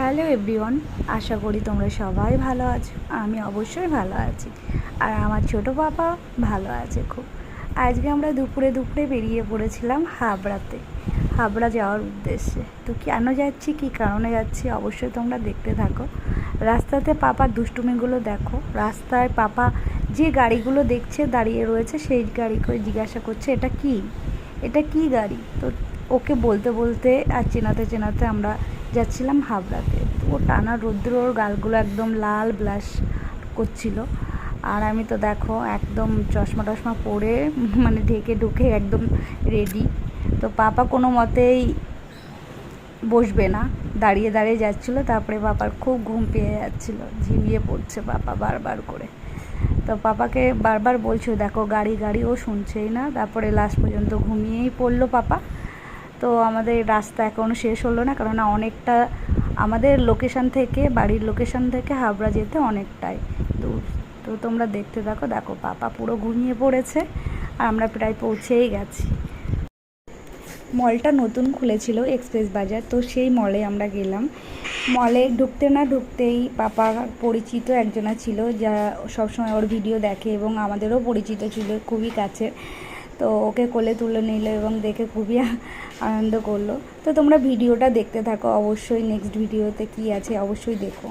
Hello everyone, আশা করি তোমরা সবাই ভালো আছো। আমি অবশ্যই ভালো আছি, আর আমার ছোটো পাপা ভালো আছে খুব। আজকে আমরা দুপুরে বেরিয়ে পড়েছিলাম হাবড়া যাওয়ার উদ্দেশ্যে। তো কেন যাচ্ছি, কী কারণে যাচ্ছি, অবশ্যই তোমরা দেখতে থাকো। রাস্তাতে পাপার দুষ্টুমিগুলো দেখো। রাস্তায় পাপা যে গাড়িগুলো দেখছে দাঁড়িয়ে রয়েছে, সেই গাড়িকে জিজ্ঞাসা করছে এটা কি গাড়ি। তো ওকে বলতে বলতে আর চেনাতে আমরা যাচ্ছিলাম হাবড়াতে। ও টানা রৌদ্র, ওর গালগুলো একদম লাল ব্লাশ করছিল। আর আমি তো দেখো একদম চশমা পরে মানে ঢেকে ঢুকে একদম রেডি। তো পাপা কোনো মতেই বসবে না, দাঁড়িয়ে যাচ্ছিলো। তারপরে পাপার খুব ঘুম পেয়ে যাচ্ছিলো, ঝিমিয়ে পড়ছে পাপা বারবার করে। তো পাপাকে বারবার বলছো দেখো গাড়ি, ও শুনছেই না। তারপরে লাস্ট পর্যন্ত ঘুমিয়েই পড়লো পাপা। তো আমাদের রাস্তা এখনও শেষ হলো না, কারণ অনেকটা আমাদের বাড়ির লোকেশান থেকে হাবড়া যেতে অনেকটাই দূর। তো তোমরা দেখতে দেখো পাপা পুরো ঘুমিয়ে পড়েছে, আর আমরা প্রায় পৌঁছেই গেছি। মলটা নতুন খুলেছিল এক্সপ্রেস বাজার, তো সেই মলে আমরা গেলাম। মলে ঢুকতে না ঢুকতেই পাপা পরিচিত একজনা ছিল, যা সবসময় ওর ভিডিও দেখে এবং আমাদেরও পরিচিত ছিল খুবই কাছের। তো ওকে কোলে তুলে নিল এবং দেখে খুবই আনন্দ করলো। তো তোমরা ভিডিওটা দেখতে থাকো, অবশ্যই নেক্সট ভিডিওতে কী আছে অবশ্যই দেখো।